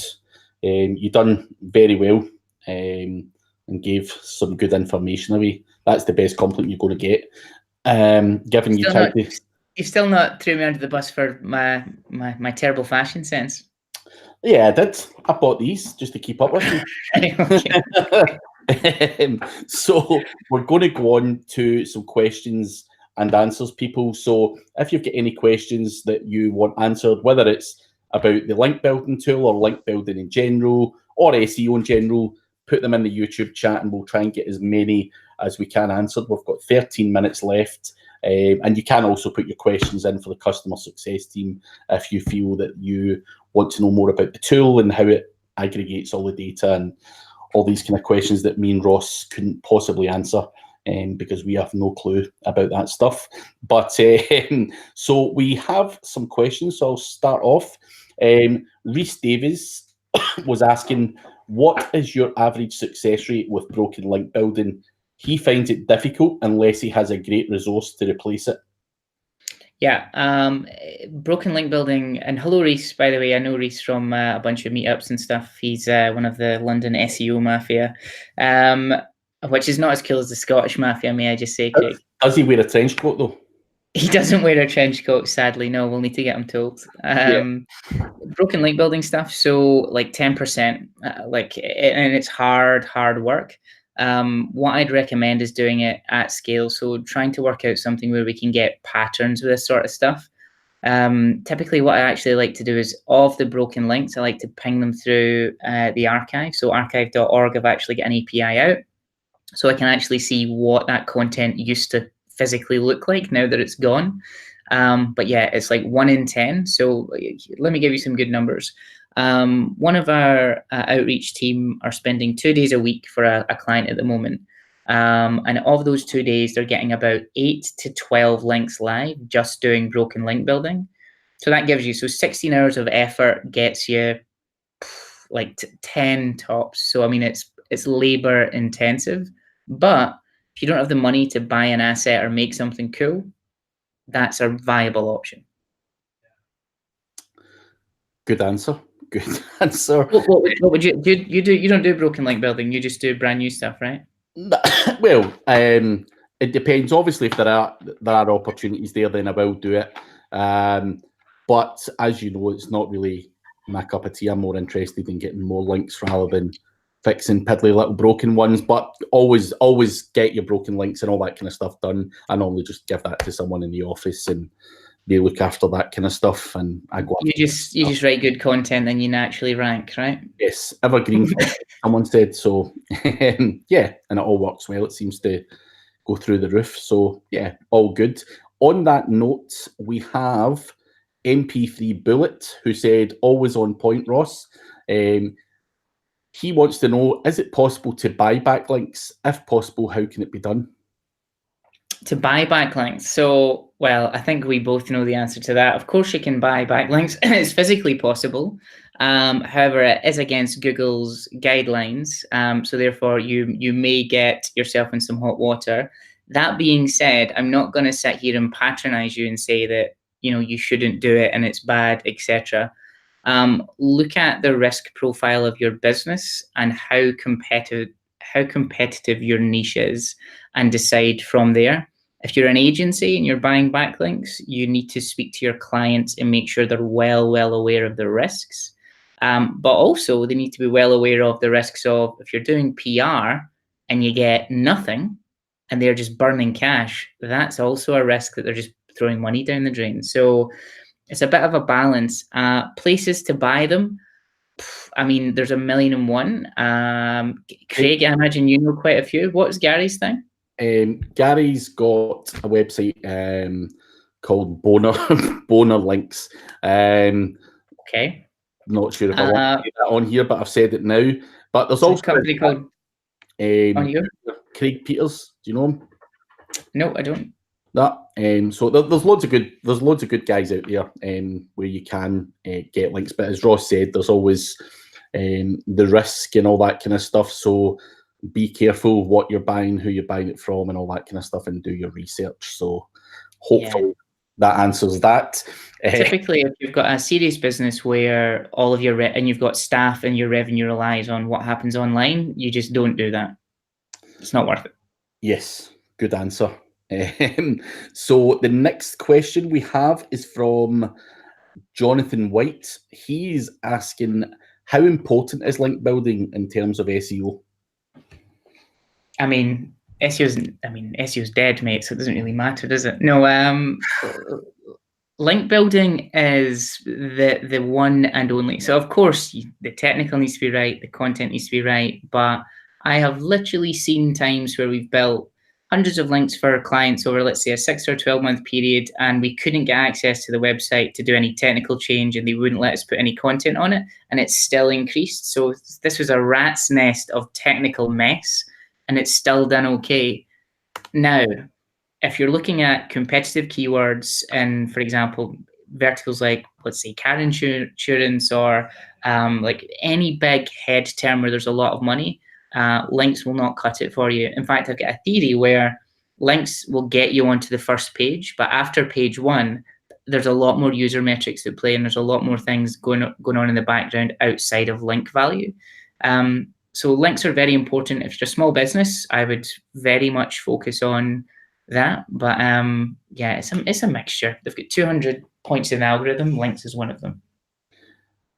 You done very well and gave some good information away. That's the best compliment you're going to get. Given you tried to. You still not threw me under the bus for my terrible fashion sense. Yeah, I did. I bought these just to keep up with you. So we're going to go on to some questions and answers, people. So if you've got any questions that you want answered, whether it's about the link building tool or link building in general or SEO in general, put them in the YouTube chat and we'll try and get as many as we can answered. We've got 13 minutes left. And you can also put your questions in for the customer success team if you feel that you want to know more about the tool and how it aggregates all the data and all these kind of questions that me and Ross couldn't possibly answer because we have no clue about that stuff. But so we have some questions. So I'll start off. Reese Davies was asking, what is your average success rate with broken link building? He finds it difficult unless he has a great resource to replace it. Yeah, broken link building, and hello Reese, by the way. I know Reese from a bunch of meetups and stuff. He's one of the London SEO mafia, which is not as cool as the Scottish mafia, may I just say, Craig. Does he wear a trench coat though? He doesn't wear a trench coat, sadly. No, we'll need to get him told. Broken link building stuff, so like 10%, and it's hard work. What I'd recommend is doing it at scale. So trying to work out something where we can get patterns with this sort of stuff. Typically what I actually like to do is, of the broken links, I like to ping them through the archive. So archive.org, I've actually got an API out. So I can actually see what that content used to physically look like now that it's gone. But yeah, it's like 1 in 10. So let me give you some good numbers. One of our outreach team are spending 2 days a week for a client at the moment. And of those 2 days, they're getting about 8 to 12 links live just doing broken link building. So that gives you, 16 hours of effort gets you like 10 tops. So, I mean, it's labor intensive, but if you don't have the money to buy an asset or make something cool, that's a viable option. Good answer. Good answer. What would you do? You don't do broken link building. You just do brand new stuff, right? Well, it depends. Obviously, if there are opportunities there, then I will do it. But as you know, it's not really my cup of tea. I'm more interested in getting more links rather than fixing piddly little broken ones. But always get your broken links and all that kind of stuff done. I normally just give that to someone in the office and they look after that kind of stuff. And I go. You just write good content and you naturally rank, right? Yes, evergreen. Someone said so. Yeah, and it all works well. It seems to go through the roof. So yeah, all good. On that note, we have MP3 Bullet, who said, always on point, Ross. He wants to know, is it possible to buy backlinks? If possible, how can it be done? To buy backlinks? So, well, I think we both know the answer to that. Of course you can buy backlinks. It's physically possible. However, it is against Google's guidelines. So therefore, you may get yourself in some hot water. That being said, I'm not going to sit here and patronize you and say that, you shouldn't do it and it's bad, etc. Look at the risk profile of your business and how competitive your niche is, and decide from there. If you're an agency and you're buying backlinks, you need to speak to your clients and make sure they're well aware of the risks. But also they need to be well aware of the risks of, if you're doing PR and you get nothing and they're just burning cash, that's also a risk that they're just throwing money down the drain. So it's a bit of a balance. Places to buy them, I mean, there's a million and one. Craig, I imagine you know quite a few. What's Gary's thing? Gary's got a website called Boner Links. Okay. Not sure if I want to say that on here, but I've said it now. But there's also a company called Craig Peters. Do you know him? No, I don't. That so there's loads of good guys out there where you can get links. But as Ross said, there's always the risk and all that kind of stuff. So be careful what you're buying, who you're buying it from, and all that kind of stuff, and do your research. So hopefully that answers that. Typically, if you've got a serious business where all of your and you've got staff and your revenue relies on what happens online, you just don't do that. It's not worth it. Yes, good answer. So the next question we have is from Jonathan White. He's asking, how important is link building in terms of SEO? I mean, SEO's dead, mate, so it doesn't really matter, does it? No, link building is the one and only. So of course, the technical needs to be right, the content needs to be right, but I have literally seen times where we've built hundreds of links for our clients over, let's say, a 6 or 12-month period, and we couldn't get access to the website to do any technical change, and they wouldn't let us put any content on it, and it's still increased. So this was a rat's nest of technical mess, and it's still done okay. Now, if you're looking at competitive keywords and, for example, verticals like, let's say, car insurance or like any big head term where there's a lot of money, links will not cut it for you. In fact, I've got a theory where links will get you onto the first page, but after page one, there's a lot more user metrics at play, and there's a lot more things going on in the background outside of link value. So links are very important. If you're a small business, I would very much focus on that. But yeah, it's a mixture. They've got 200 points in the algorithm. Links is one of them.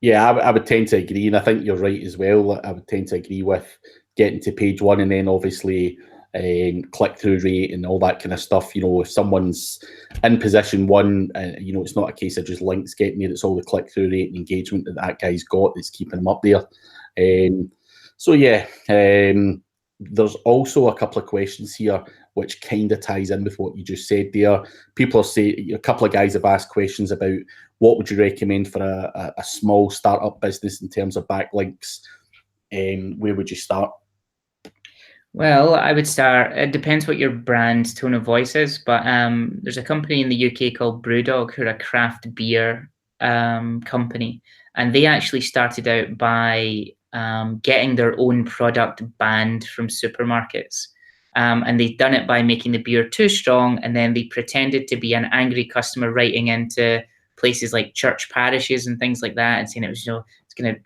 Yeah, I would tend to agree, and I think you're right as well. I would tend to agree with getting to page one, and then obviously click-through rate and all that kind of stuff. You know, if someone's in position one, you know, it's not a case of just links getting there. It's all the click-through rate and engagement that guy's got that's keeping him up there. So yeah, there's also a couple of questions here which kind of ties in with what you just said there. People are saying, a couple of guys have asked questions about what would you recommend for a small startup business in terms of backlinks. Where would you start? Well, I would start, it depends what your brand tone of voice is, but there's a company in the UK called Brewdog, who are a craft beer company, and they actually started out by getting their own product banned from supermarkets. And they've done it by making the beer too strong, and then they pretended to be an angry customer writing into places like church parishes and things like that, and saying it was, it's going to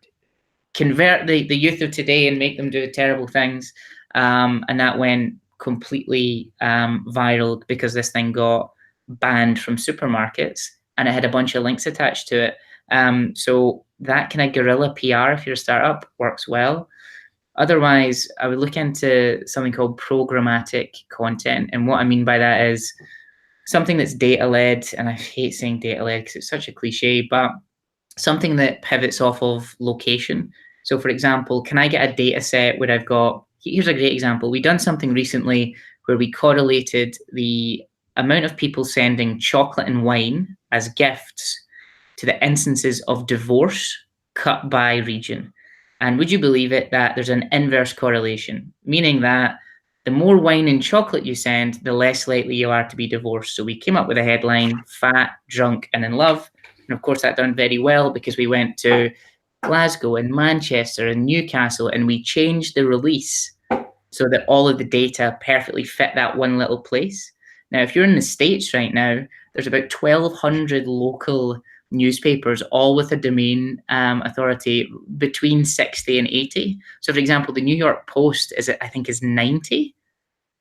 convert the youth of today and make them do terrible things. And that went completely viral because this thing got banned from supermarkets. and it had a bunch of links attached to it. So that kind of guerrilla PR, if you're a startup, works well. Otherwise, I would look into something called programmatic content. And what I mean by that is something that's data-led, and I hate saying data-led because it's such a cliche, but something that pivots off of location. So for example, can I get a data set where I've got, here's a great example. We've done something recently where we correlated the amount of people sending chocolate and wine as gifts to the instances of divorce cut by region. And would you believe it that there's an inverse correlation, meaning that the more wine and chocolate you send, the less likely you are to be divorced. So we came up with a headline, fat, drunk, and in love. And of course, that done very well because we went to Glasgow and Manchester and Newcastle, and we changed the release so that all of the data perfectly fit that one little place. Now, if you're in the States right now, there's about 1,200 local newspapers, all with a domain authority between 60 and 80. So, for example, the New York Post I think is 90,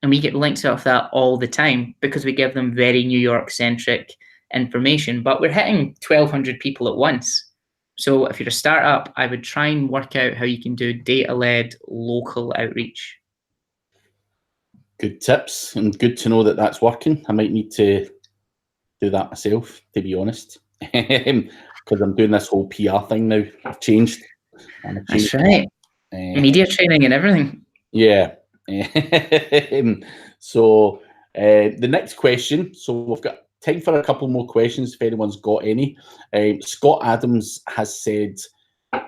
and we get links off that all the time because we give them very New York centric information. But we're hitting 1,200 people at once. So, if you're a startup, I would try and work out how you can do data-led local outreach. Good tips, and good to know that that's working. I might need to do that myself, to be honest, because I'm doing this whole PR thing now. I've changed. That's right. Media training and everything. Yeah. So the next question. So we've got time for a couple more questions if anyone's got any. Scott Adams has said,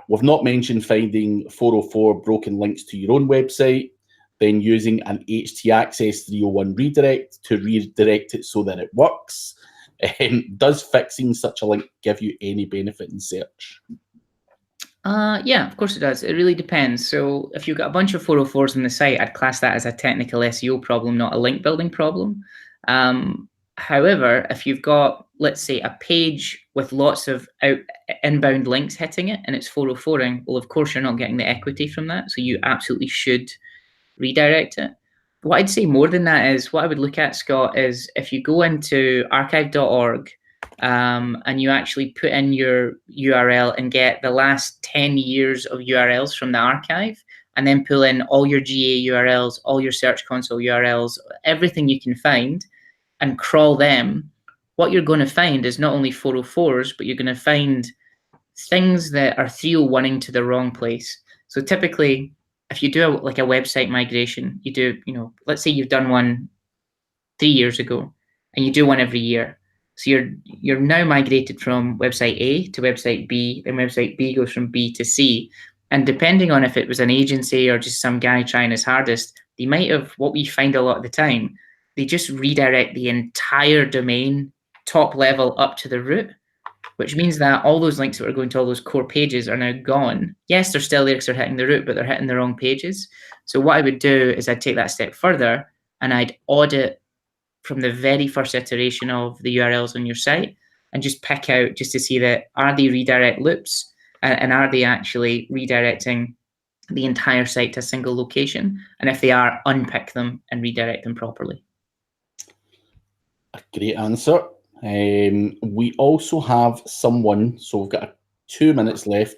we've not mentioned finding 404 broken links to your own website, then using an htaccess 301 redirect to redirect it so that it works. Does fixing such a link give you any benefit in search? Yeah, of course it does. It really depends. So if you've got a bunch of 404s on the site, I'd class that as a technical SEO problem, not a link building problem. However, if you've got, let's say, a page with lots of inbound links hitting it and it's 404ing, well, of course, you're not getting the equity from that. So you absolutely should redirect it. What I'd say more than that is what I would look at, Scott, is if you go into archive.org and you actually put in your URL and get the last 10 years of URLs from the archive, and then pull in all your GA URLs, all your Search Console URLs, everything you can find, and crawl them, what you're going to find is not only 404s, but you're going to find things that are 301ing to the wrong place. So typically, if you do a website migration, you do, let's say you've done one 3 years ago and you do one every year. So you're now migrated from website A to website B, then website B goes from B to C. And depending on if it was an agency or just some guy trying his hardest, they might have, what we find a lot of the time, they just redirect the entire domain top level up to the root, which means that all those links that are going to all those core pages are now gone. Yes, they're still there because they're hitting the root, but they're hitting the wrong pages. So what I would do is I'd take that step further and I'd audit from the very first iteration of the URLs on your site and just pick out just to see that are they redirect loops and are they actually redirecting the entire site to a single location? And if they are, unpick them and redirect them properly. A great answer. We also have someone, so we've got 2 minutes left,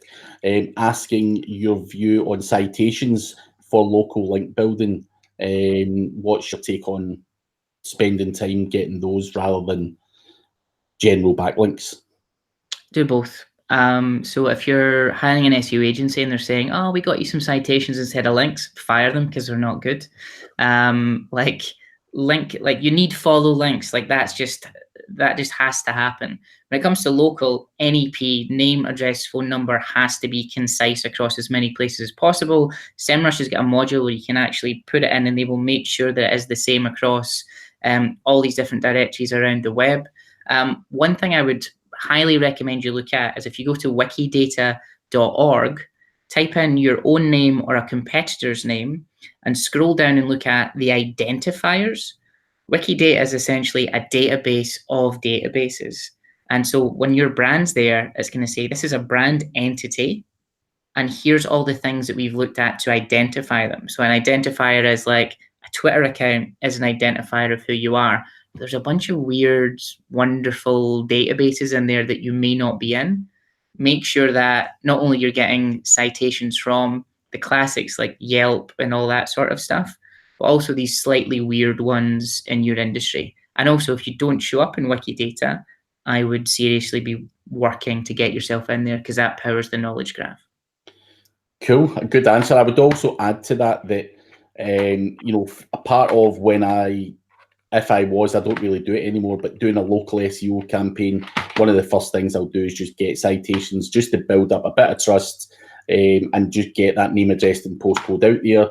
asking your view on citations for local link building. What's your take on spending time getting those rather than general backlinks? Do both. So if you're hiring an SEO agency and they're saying, oh, we got you some citations instead of links, fire them because they're not good. You need follow links. That just has to happen. When it comes to local, NEP, name, address, phone number has to be concise across as many places as possible. SEMrush has got a module where you can actually put it in and they will make sure that it is the same across all these different directories around the web. One thing I would highly recommend you look at is if you go to wikidata.org, type in your own name or a competitor's name and scroll down and look at the identifiers. Wikidata is essentially a database of databases. And so when your brand's there, it's going to say, this is a brand entity. And here's all the things that we've looked at to identify them. So an identifier is like a Twitter account is an identifier of who you are. there's a bunch of weird, wonderful databases in there that you may not be in. Make sure that not only you're getting citations from the classics like Yelp and all that sort of stuff, but also these slightly weird ones in your industry. And also, if you don't show up in Wikidata, I would seriously be working to get yourself in there, because that powers the knowledge graph. Cool, a good answer. I would also add to that you know, a part of when I don't really do it anymore, but doing a local SEO campaign, one of the first things I'll do is just get citations, just to build up a bit of trust, and just get that name, address, and postcode out there,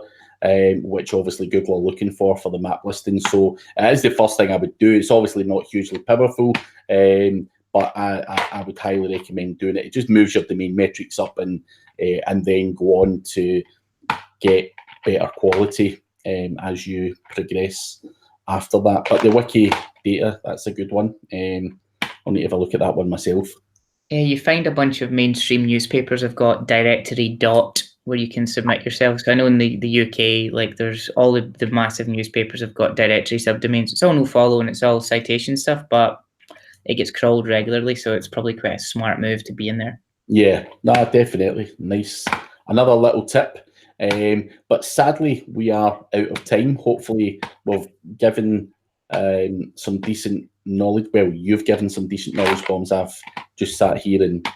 which obviously Google are looking for the map listing. So it is the first thing I would do. It's obviously not hugely powerful, but I would highly recommend doing it. It just moves your domain metrics up, and then go on to get better quality as you progress after that. But the wiki data, that's a good one. I'll need to have a look at that one myself. Yeah, you find a bunch of mainstream newspapers have got directory dot where you can submit yourself. So I know in the UK, like there's all of the massive newspapers have got directory subdomains. It's all no follow and it's all citation stuff, but it gets crawled regularly, so it's probably quite a smart move to be in there. Yeah, no, definitely. Nice. Another little tip. But sadly, we are out of time. Hopefully, we've given some decent knowledge. Well, you've given some decent knowledge bombs. I've just sat here and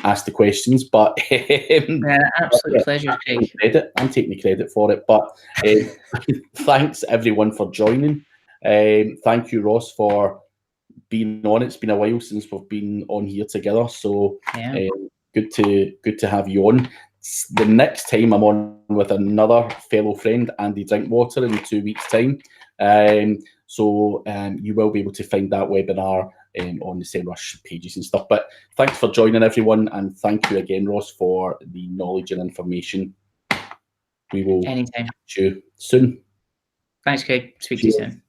asked the questions. But absolute pleasure, Craig. I'm taking the credit for it. But thanks everyone for joining. Thank you, Ross, for being on. It's been a while since we've been on here together. So yeah. Good to have you on. The next time I'm on with another fellow friend, Andy Drinkwater, in 2 weeks' time. So you will be able to find that webinar on the SEMrush pages and stuff. But thanks for joining, everyone, and thank you again, Ross, for the knowledge and information. We will anytime. catch you soon. Thanks, Craig. Speak to you soon.